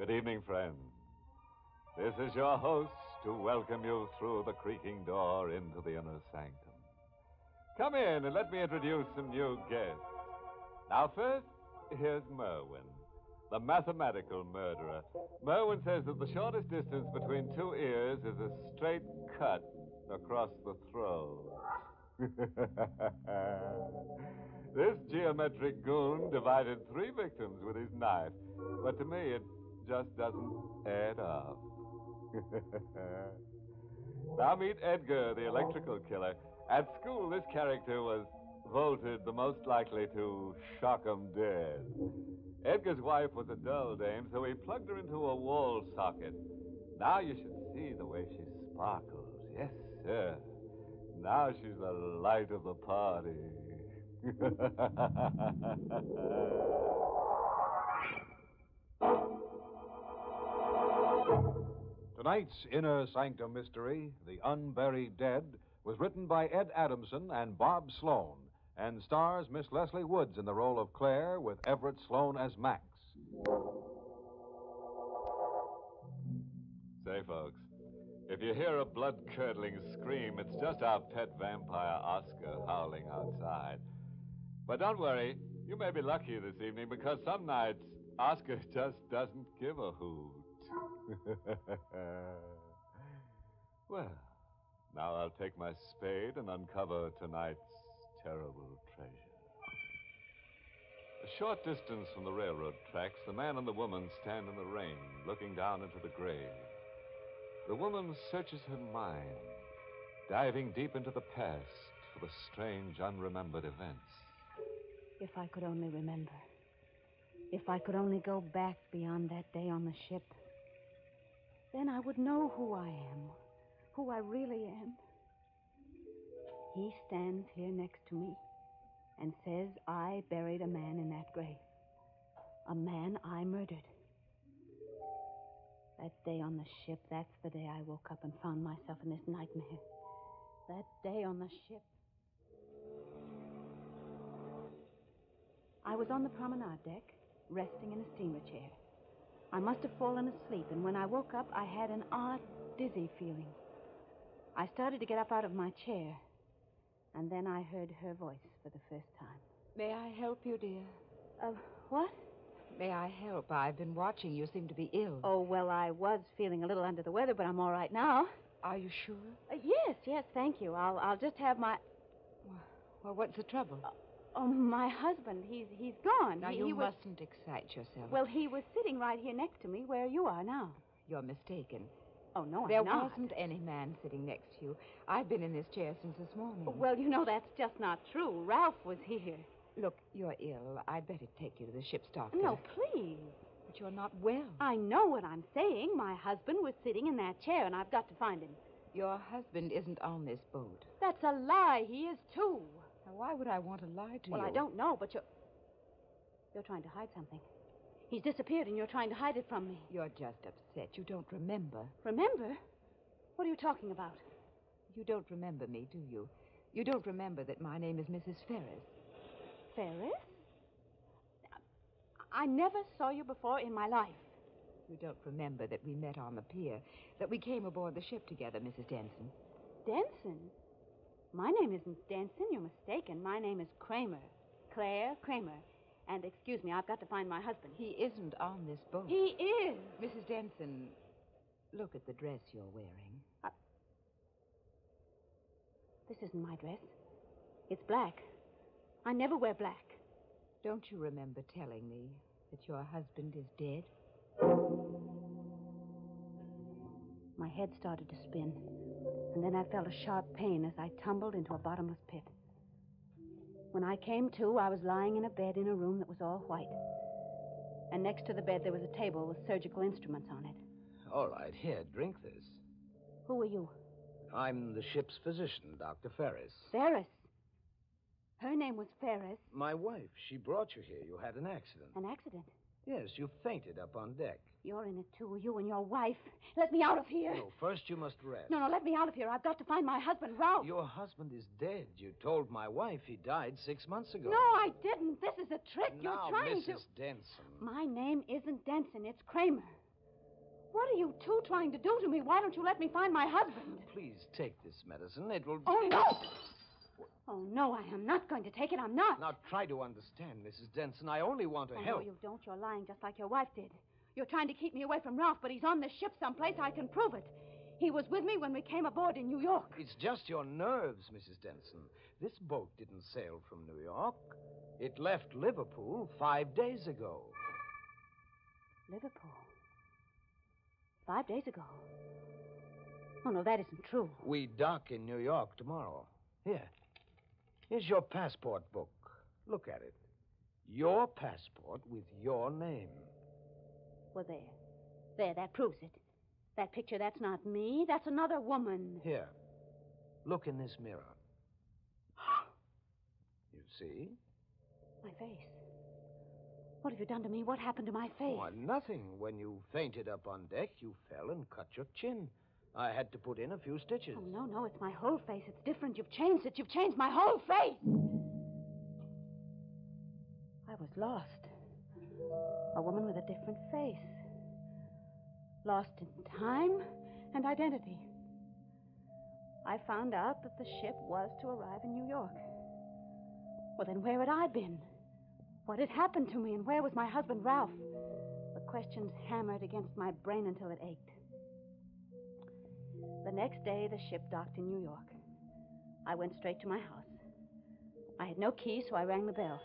Good evening, friends. This is your host to welcome you through the creaking door into the inner sanctum. Come in and let me introduce some new guests. Now, first, here's Merwin, the mathematical murderer. Merwin says that the shortest distance between two ears is a straight cut across the throat. This geometric goon divided 3 victims with his knife, but to me it just doesn't add up. Now meet Edgar, the electrical killer. At school, this character was voted the most likely to shock 'em dead. Edgar's wife was a dull dame, so he plugged her into a wall socket. Now you should see the way she sparkles. Yes, sir. Now she's the light of the party. Tonight's Inner Sanctum mystery, The Unburied Dead, was written by Ed Adamson and Bob Sloan and stars Miss Leslie Woods in the role of Claire with Everett Sloan as Max. Say, folks, if you hear a blood-curdling scream, it's just our pet vampire Oscar howling outside. But don't worry, you may be lucky this evening because some nights Oscar just doesn't give a hoot. Well, now I'll take my spade and uncover tonight's terrible treasure. A short distance from the railroad tracks, the man and the woman stand in the rain, looking down into the grave. The woman searches her mind, diving deep into the past for the strange, unremembered events. If I could only remember. If I could only go back beyond that day on the ship. Then I would know who I am, who I really am. He stands here next to me and says I buried a man in that grave. A man I murdered. That day on the ship, that's the day I woke up and found myself in this nightmare. That day on the ship. I was on the promenade deck, resting in a steamer chair. I must have fallen asleep, and when I woke up, I had an odd, dizzy feeling. I started to get up out of my chair, and then I heard her voice for the first time. May I help you, dear? What? May I help? I've been watching. You seem to be ill. Oh, well, I was feeling a little under the weather, but I'm all right now. Are you sure? Yes, thank you. I'll just have my... Well, what's the trouble? My husband, he's gone. Now, you mustn't excite yourself. Well, he was sitting right here next to me where you are now. You're mistaken. Oh, no, I'm There not. wasn't any man sitting next to you. I've been in this chair since this morning. Well, you know, that's just not true. Ralph was here. Look, you're ill. I'd better take you to the ship's doctor. No, please. But you're not well. I know what I'm saying. My husband was sitting in that chair, and I've got to find him. Your husband isn't on this boat. That's a lie. He is, too. Now, why would I want to lie to you? Well, I don't know, but you're trying to hide something. He's disappeared, and you're trying to hide it from me. You're just upset. You don't remember. Remember? What are you talking about? You don't remember me, do you? You don't remember that my name is Mrs. Ferris. Ferris? I never saw you before in my life. You don't remember that we met on the pier, that we came aboard the ship together, Mrs. Denson. Denson? My name isn't Denson. You're mistaken. My name is Kramer. Claire Kramer. And excuse me, I've got to find my husband. He isn't on this boat. He is. Mrs. Denson, look at the dress you're wearing. This isn't my dress. It's black. I never wear black. Don't you remember telling me that your husband is dead? My head started to spin, and then I felt a sharp pain as I tumbled into a bottomless pit. When I came to, I was lying in a bed in a room that was all white. And next to the bed, there was a table with surgical instruments on it. All right, here, drink this. Who are you? I'm the ship's physician, Dr. Ferris. Ferris. Her name was Ferris. My wife. She brought you here. You had an accident. An accident? Yes, you fainted up on deck. You're in it, too, you and your wife. Let me out of here. No, first you must rest. No, let me out of here. I've got to find my husband, Ralph. Your husband is dead. You told my wife he died 6 months ago. No, I didn't. This is a trick. Now, You're trying Mrs. to... Denson. My name isn't Denson. It's Kramer. What are you two trying to do to me? Why don't you let me find my husband? Please take this medicine. It will... Oh, no! Oh, no, I am not going to take it. I'm not. Now, try to understand, Mrs. Denson. I only want to help. No, you don't. You're lying just like your wife did. You're trying to keep me away from Ralph, but he's on the ship someplace. I can prove it. He was with me when we came aboard in New York. It's just your nerves, Mrs. Denson. This boat didn't sail from New York. It left Liverpool 5 days ago. Liverpool? 5 days ago? Oh, no, that isn't true. We dock in New York tomorrow. Here. Here's your passport book. Look at it. Your passport with your name. Well, there. There, that proves it. That picture, that's not me. That's another woman. Here. Look in this mirror. You see? My face. What have you done to me? What happened to my face? Oh, nothing. When you fainted up on deck, you fell and cut your chin. I had to put in a few stitches. Oh, no, it's my whole face. It's different. You've changed it. You've changed my whole face. I was lost. A woman with a different face. Lost in time and identity. I found out that the ship was to arrive in New York. Well, then where had I been? What had happened to me, and where was my husband, Ralph? The questions hammered against my brain until it ached. The next day, the ship docked in New York. I went straight to my house. I had no key, so I rang the bell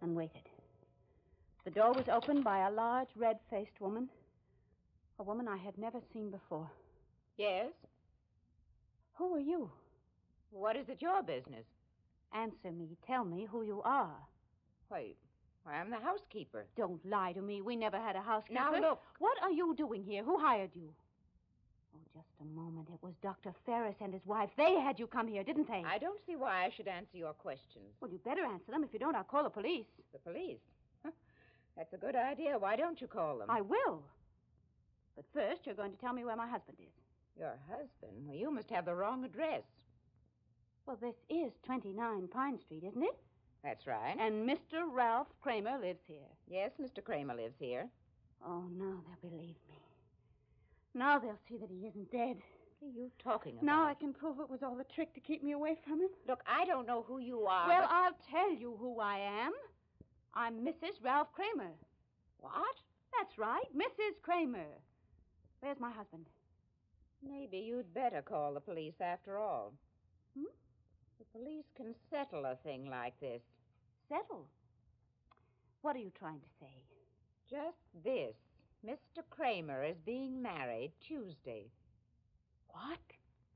and waited. The door was opened by a large, red-faced woman, a woman I had never seen before. Yes? Who are you? What is it your business? Answer me. Tell me who you are. Why, I'm the housekeeper. Don't lie to me. We never had a housekeeper. Now, look. What are you doing here? Who hired you? Oh, just a moment. It was Dr. Ferris and his wife. They had you come here, didn't they? I don't see why I should answer your questions. Well, you better answer them. If you don't, I'll call the police. The police? That's a good idea. Why don't you call them? I will. But first, you're going to tell me where my husband is. Your husband? Well, you must have the wrong address. Well, this is 29 Pine Street, isn't it? That's right. And Mr. Ralph Kramer lives here. Yes, Mr. Kramer lives here. Oh, now they'll believe me. Now they'll see that he isn't dead. What are you talking about? Now I can prove it was all a trick to keep me away from him. Look, I don't know who you are. Well, I'll tell you who I am. I'm Mrs. Ralph Kramer. What? That's right, Mrs. Kramer. Where's my husband? Maybe you'd better call the police after all. Hmm? The police can settle a thing like this. Settle? What are you trying to say? Just this. Mr. Kramer is being married Tuesday. What?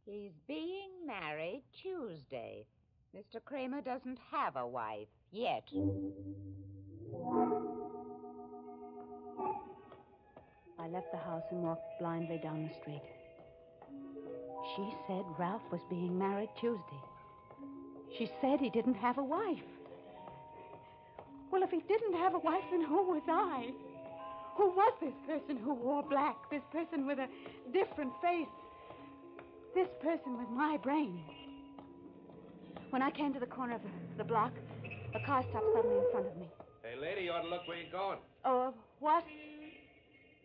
He's being married Tuesday. Mr. Kramer doesn't have a wife yet. I left the house and walked blindly down the street. She said Ralph was being married Tuesday. She said he didn't have a wife. Well, if he didn't have a wife, then who was I? Who was this person who wore black? This person with a different face? This person with my brain? When I came to the corner of the block, a car stopped suddenly in front of me. Hey, lady, you ought to look where you're going. Oh, what?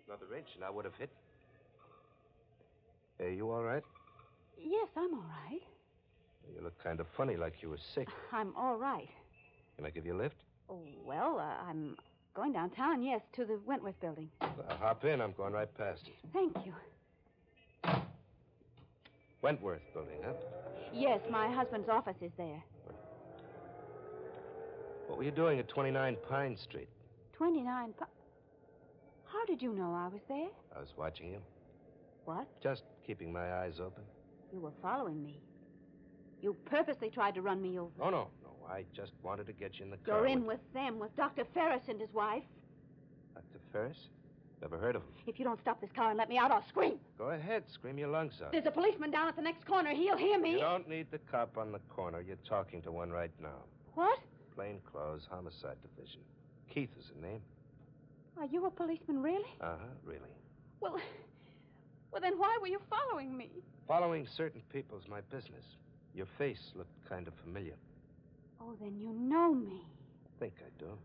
Another inch and I would have hit. Hey, you all right? Yes, I'm all right. You look kind of funny, like you were sick. I'm all right. Can I give you a lift? Oh, well, I'm going downtown, yes, to the Wentworth building. Hop in. I'm going right past it. Thank you. Wentworth building, huh? Yes, my husband's office is there. What were you doing at 29 Pine Street? 29 How did you know I was there? I was watching you. What? Just keeping my eyes open. You were following me. You purposely tried to run me over. Oh, no. I just wanted to get you in the car. You're in with them, with Dr. Ferris and his wife. Dr. Ferris? Never heard of him. If you don't stop this car and let me out, I'll scream. Go ahead. Scream your lungs out. There's a policeman down at the next corner. He'll hear me. You don't need the cop on the corner. You're talking to one right now. What? Plain clothes, homicide division. Keith is the name. Are you a policeman, really? Uh-huh, really. Well, then why were you following me? Following certain people's my business. Your face looked kind of familiar. Oh, then you know me. I think I do.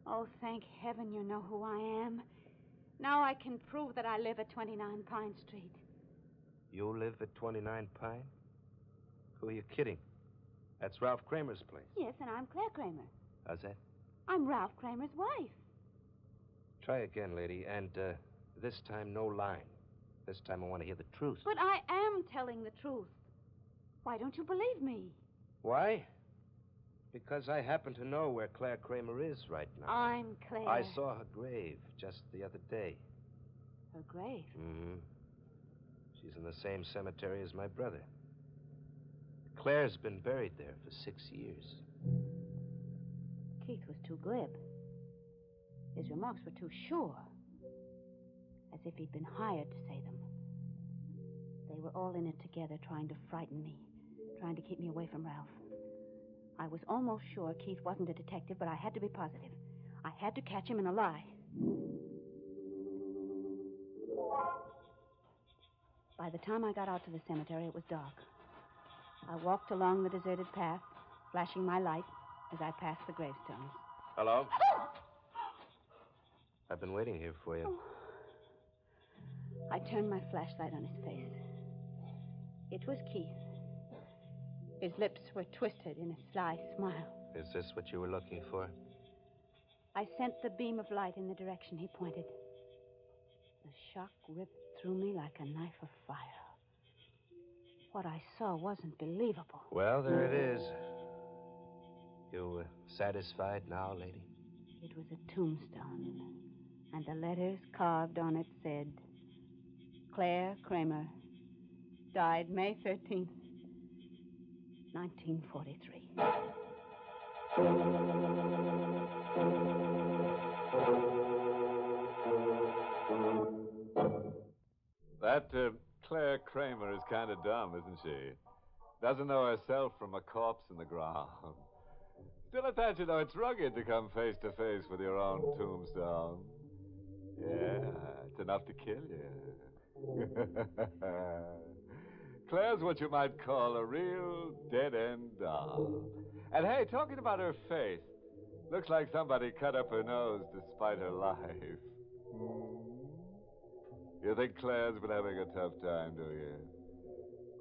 Oh, thank heaven you know who I am. Now I can prove that I live at 29 Pine Street. You live at 29 Pine? Who are you kidding? That's Ralph Kramer's place. Yes, and I'm Claire Kramer. How's that? I'm Ralph Kramer's wife. Try again, lady, and this time no lying. This time I want to hear the truth. But I am telling the truth. Why don't you believe me? Why? Because I happen to know where Claire Kramer is right now. I'm Claire. I saw her grave just the other day. Her grave? Mm-hmm. She's in the same cemetery as my brother. Claire's been buried there for 6 years. Keith was too glib. His remarks were too sure. As if he'd been hired to say them. They were all in it together, trying to frighten me, trying to keep me away from Ralph. I was almost sure Keith wasn't a detective, but I had to be positive. I had to catch him in a lie. By the time I got out to the cemetery, it was dark. I walked along the deserted path, flashing my light as I passed the gravestones. Hello? I've been waiting here for you. Oh. I turned my flashlight on his face. It was Keith. His lips were twisted in a sly smile. Is this what you were looking for? I sent the beam of light in the direction he pointed. The shock ripped through me like a knife of fire. What I saw wasn't believable. Well, there it is. You satisfied now, lady? It was a tombstone, and the letters carved on it said, Claire Kramer, died May 13th, 1943. That Claire Kramer is kind of dumb, isn't she? Doesn't know herself from a corpse in the ground. Still, at that, it's rugged to come face to face with your own tombstone. Yeah, it's enough to kill you. Claire's what you might call a real dead-end doll. And hey, talking about her face, looks like somebody cut up her nose to spite her life. You think Claire's been having a tough time, do you?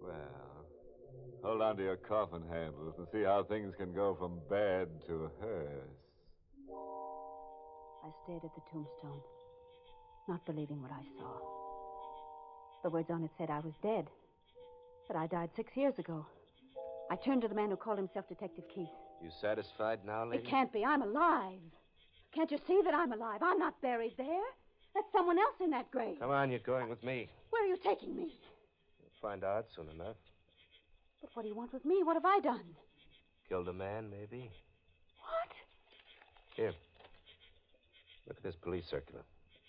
Well, hold on to your coffin handles and see how things can go from bad to a hearse. I stared at the tombstone, not believing what I saw. The words on it said I was dead, that I died 6 years ago. I turned to the man who called himself Detective Keith. You satisfied now, lady? It can't be. I'm alive. Can't you see that I'm alive? I'm not buried there. That's someone else in that grave. Come on, you're going with me. Where are you taking me? You'll find out soon enough. But what do you want with me? What have I done? Killed a man, maybe? What? Here. Look at this police circular.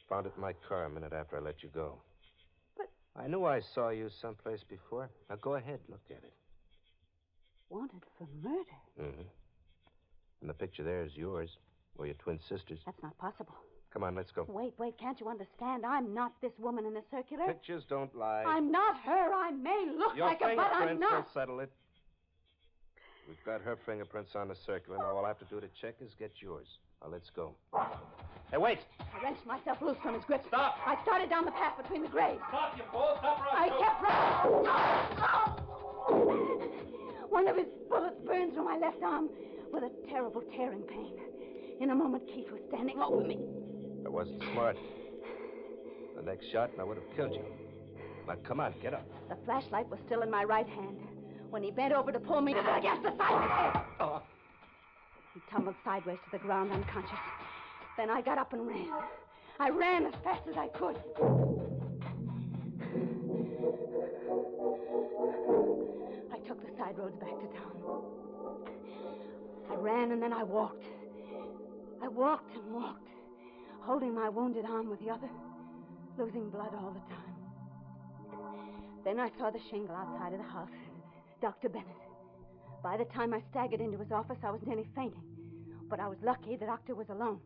Found it in my car a minute after I let you go. But... I knew I saw you someplace before. Now go ahead, look at it. Wanted for murder? Mm-hmm. And the picture there is yours, or your twin sisters. That's not possible. Come on, let's go. Wait, can't you understand? I'm not this woman in the circular. Pictures don't lie. I'm not her. I may look like her, but I'm Your not. fingerprints will settle it. We've got her fingerprints on the circular. Now all I have to do to check is get yours. Now let's go. Hey, wait! I wrenched myself loose from his grip. Stop! I started down the path between the graves. Stop, you fool! Stop I kept running. One of his bullets burned through my left arm with a terrible tearing pain. In a moment, Keith was standing over me. I wasn't smart. The next shot, and I would have killed you. Now, come on, get up. The flashlight was still in my right hand when he bent over to pull me against the side. Oh. He tumbled sideways to the ground, unconscious. Then I got up and ran. I ran as fast as I could. I took the side roads back to town. I ran and then I walked. I walked and walked, holding my wounded arm with the other, losing blood all the time. Then I saw the shingle outside of the house. Dr. Bennett. By the time I staggered into his office, I was nearly fainting. But I was lucky the doctor was alone.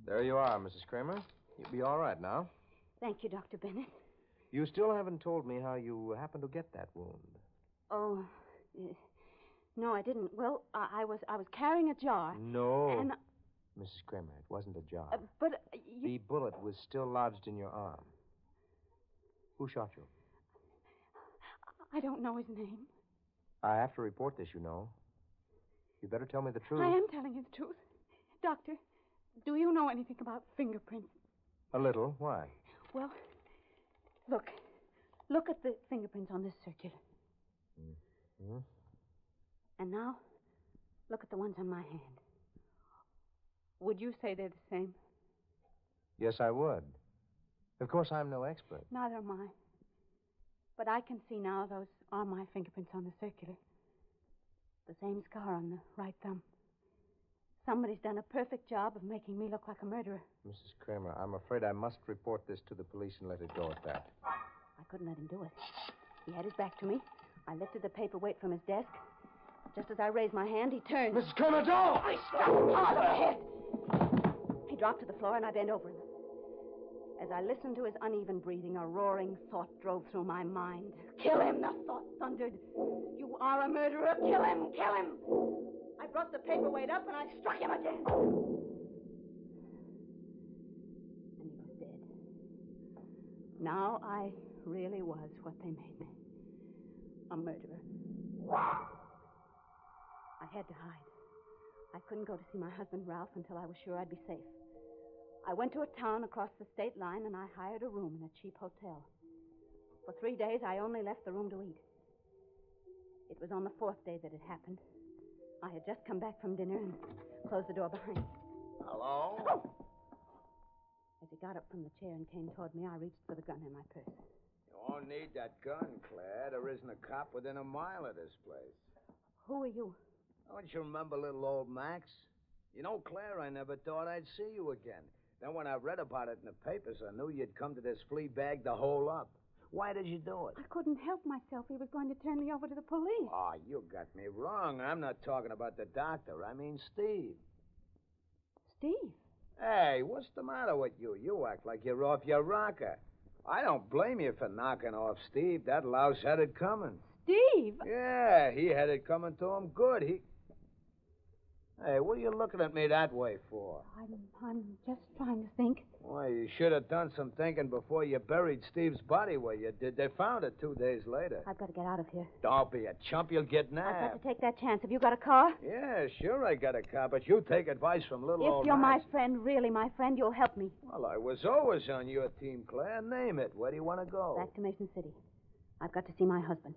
There you are, Mrs. Kramer. You'll be all right now. Thank you, Dr. Bennett. You still haven't told me how you happened to get that wound. Oh, no, I didn't. Well, I was carrying a jar. No. And... Mrs. Kramer, it wasn't a job. But The bullet was still lodged in your arm. Who shot you? I don't know his name. I have to report this, you know. You better tell me the truth. I am telling you the truth. Doctor, do you know anything about fingerprints? A little. Why? Well, look. Look at the fingerprints on this circular. Mm-hmm. And now, look at the ones on my hand. Would you say they're the same? Yes, I would. Of course, I'm no expert. Neither am I. But I can see now those are my fingerprints on the circular. The same scar on the right thumb. Somebody's done a perfect job of making me look like a murderer. Mrs. Kramer, I'm afraid I must report this to the police and let it go at that. I couldn't let him do it. He had his back to me. I lifted the paperweight from his desk. Just as I raised my hand, he turned. Mrs. Kramer, don't! I struck him hard on the head. He dropped to the floor, and I bent over him. As I listened to his uneven breathing, a roaring thought drove through my mind. Kill him, the thought thundered. You are a murderer. Kill him, kill him. I brought the paperweight up, and I struck him again. And he was dead. Now I really was what they made me. A murderer. I had to hide. I couldn't go to see my husband, Ralph, until I was sure I'd be safe. I went to a town across the state line, and I hired a room in a cheap hotel. For 3 days, I only left the room to eat. It was on the 4th day that it happened. I had just come back from dinner and closed the door behind me. Hello? Oh! As he got up from the chair and came toward me, I reached for the gun in my purse. You won't need that gun, Claire. There isn't a cop within a mile of this place. Who are you? Don't you remember little old Max? You know, Claire, I never thought I'd see you again. Then when I read about it in the papers, I knew you'd come to this flea bag to hole up. Why did you do it? I couldn't help myself. He was going to turn me over to the police. Oh, you got me wrong. I'm not talking about the doctor. I mean Steve. Steve? Hey, what's the matter with you? You act like you're off your rocker. I don't blame you for knocking off Steve. That louse had it coming. Steve? Yeah, he had it coming to him good. Hey, what are you looking at me that way for? I'm just trying to think. Why, you should have done some thinking before you buried Steve's body where you did. They found it 2 days later. I've got to get out of here. Don't be a chump. You'll get I've nabbed. got to take that chance. Have you got a car? Yeah, sure I got a car, but you take advice from little old If you're my Max. friend, really my friend, you'll help me. Well, I was always on your team, Claire. Name it. Where do you want to go? Back to Mason City. I've got to see my husband.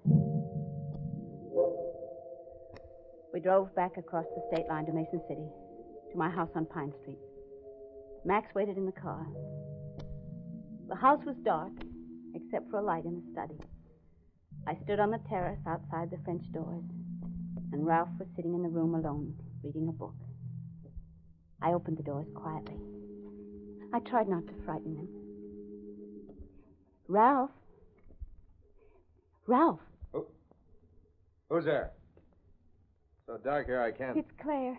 We drove back across the state line to Mason City, to my house on Pine Street. Max waited in the car. The house was dark, except for a light in the study. I stood on the terrace outside the French doors, and Ralph was sitting in the room alone, reading a book. I opened the doors quietly. I tried not to frighten him. Ralph? Ralph! Who's there? So dark here I can't... It's Claire.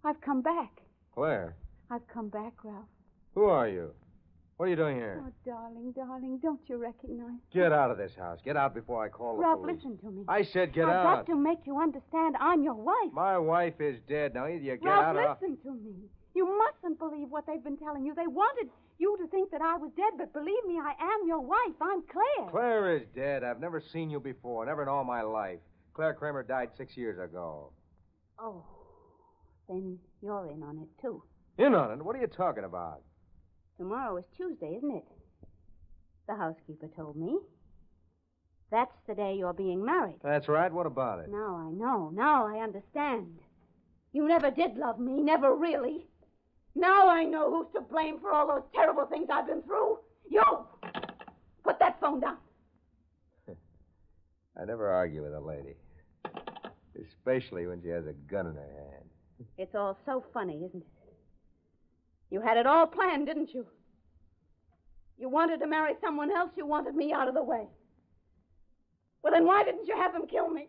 I've come back. Claire, I've come back, Ralph. who are you? What are you doing here? Oh, darling, don't you recognize? Get out of this house. Get out before I call the Ralph, police. listen to me. I said get I've out. got to make you understand I'm your wife. My wife is dead. Now either you get Ralph, out or... listen to me. You mustn't believe what they've been telling you. They wanted you to think that I was dead, but believe me, I am your wife. I'm Claire. Claire is dead. I've never seen you before, never in all my life. Claire Kramer died 6 years ago. Oh, then you're in on it, too. In on it? What are you talking about? Tomorrow is Tuesday, isn't it? The housekeeper told me. That's the day you're being married. That's right. What about it? Now I know. Now I understand. You never did love me, never really. Now I know who's to blame for all those terrible things I've been through. You! Put that phone down. I never argue with a lady. Especially when she has a gun in her hand. It's all so funny, isn't it? You had it all planned, didn't you? You wanted to marry someone else. You wanted me out of the way. Well, then why didn't you have them kill me?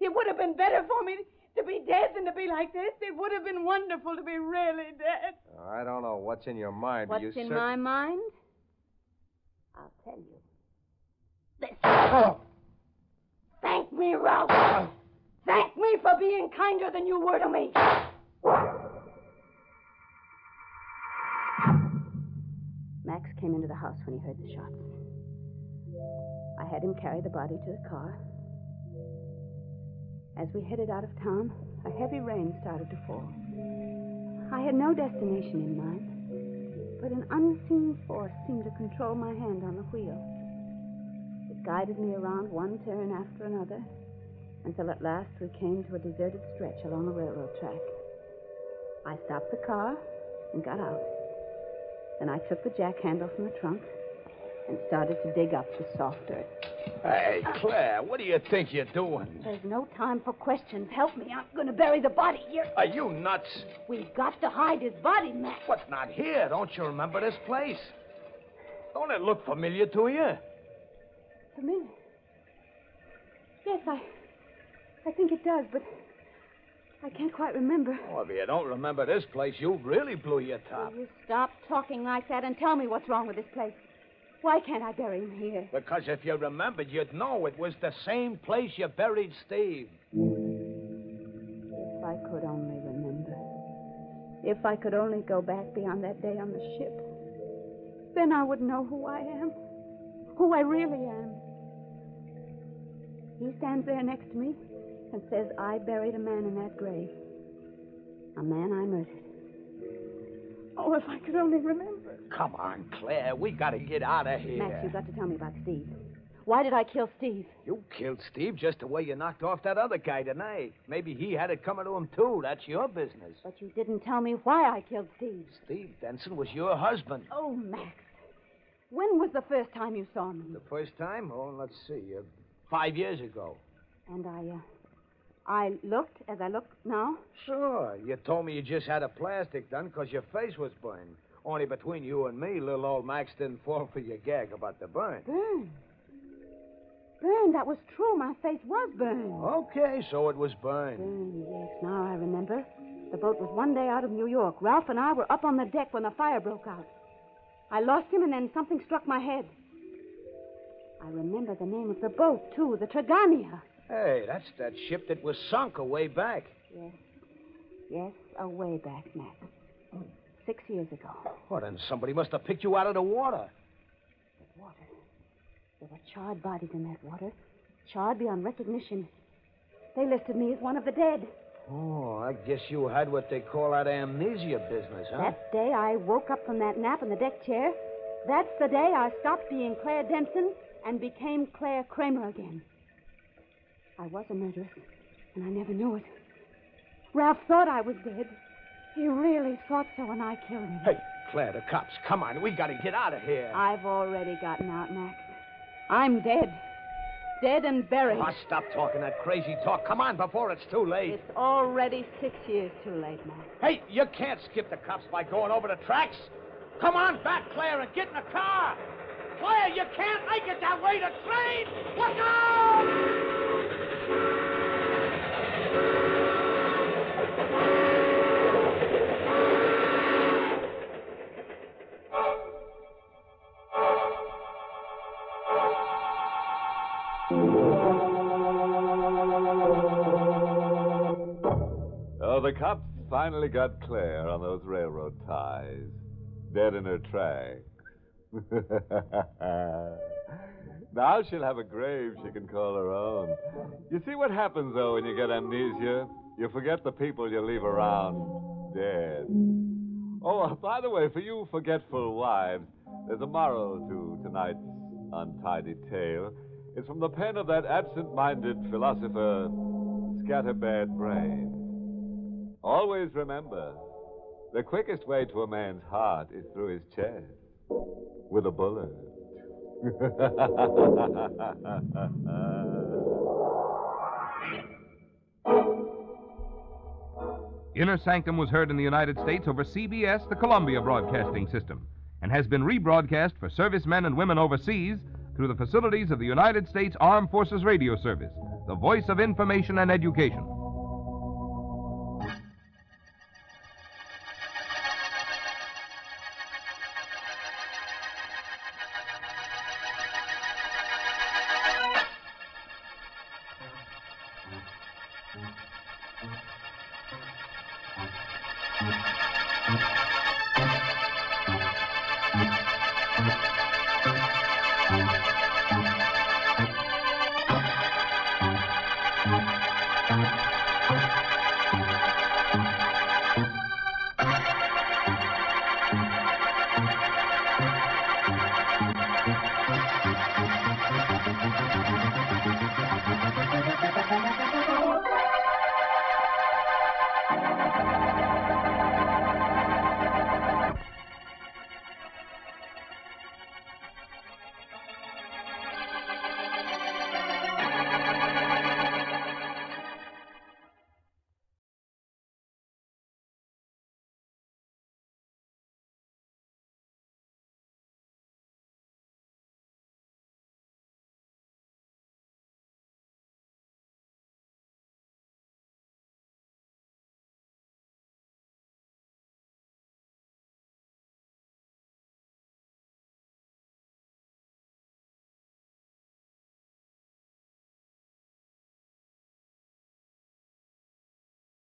It would have been better for me to be dead than to be like this. It would have been wonderful to be really dead. Oh, I don't know what's in your mind. but What's you in cer- my mind? I'll tell you. This. Oh! Thank me, Ralph. Thank me for being kinder than you were to me. Max came into the house when he heard the shots. I had him carry the body to the car. As we headed out of town, a heavy rain started to fall. I had no destination in mind, but an unseen force seemed to control my hand on the wheel. It guided me around one turn after another until at last we came to a deserted stretch along a railroad track. I stopped the car and got out. Then I took the jack handle from the trunk and started to dig up the soft earth. Hey, Claire, what do you think you're doing? There's no time for questions. Help me. I'm going to bury the body here. Are you nuts? We've got to hide his body, Max. What's not here? Don't you remember this place? Don't it look familiar to you? Familiar? Yes, I think it does, but I can't quite remember. Oh, if you don't remember this place, you really blew your top. Will you stop talking like that and tell me what's wrong with this place? Why can't I bury him here? Because if you remembered, you'd know it was the same place you buried Steve. If I could only remember. If I could only go back beyond that day on the ship. Then I would know who I am. Who I really am. He stands there next to me and says I buried a man in that grave. A man I murdered. Oh, if I could only remember. Come on, Claire. We got to get out of here. Max, you've got to tell me about Steve. Why did I kill Steve? You killed Steve just the way you knocked off that other guy tonight. Maybe he had it coming to him, too. That's your business. But you didn't tell me why I killed Steve. Steve Benson was your husband. Oh, Max. When was the first time you saw me? The first time? Oh, let's see. 5 years ago. And I looked as I look now? Sure. You told me you just had a plastic done because your face was burned. Only between you and me, little old Max didn't fall for your gag about the burn. Burned? Burned? That was true. My face was burned. Okay, so it was burned. Burned, yes. Now I remember. The boat was one day out of New York. Ralph and I were up on the deck when the fire broke out. I lost him, and then something struck my head. I remember the name of the boat, too, the Tragania. Hey, that's that ship that was sunk away back. Yes. Yes, away back, Max. 6 years ago. Well, then somebody must have picked you out of the water. The water? There were charred bodies in that water. Charred beyond recognition. They listed me as one of the dead. Oh, I guess you had what they call that amnesia business, huh? That day I woke up from that nap in the deck chair. That's the day I stopped being Claire Denson and became Claire Kramer again. I was a murderess, and I never knew it. Ralph thought I was dead. He really thought so, and I killed him. Hey, Claire, the cops. Come on, we got to get out of here. I've already gotten out, Max. I'm dead. Dead and buried. Oh, stop talking that crazy talk. Come on, before it's too late. It's already 6 years too late, Max. Hey, you can't skip the cops by going over the tracks. Come on back, Claire, and get in the car. Claire, you can't make it that way. The train! Look out! Oh, the cops finally got Claire on those railroad ties. Dead in her tracks. Now she'll have a grave she can call her own. You see what happens, though, when you get amnesia? You forget the people you leave around dead. Oh, by the way, for you forgetful wives, there's a moral to tonight's untidy tale. It's from the pen of that absent-minded philosopher, Scatterbad Brain. Always remember, the quickest way to a man's heart is through his chest, with a bullet. Inner Sanctum was heard in the United States over CBS, the Columbia Broadcasting System, and has been rebroadcast for servicemen and women overseas through the facilities of the United States Armed Forces Radio Service, the voice of information and education.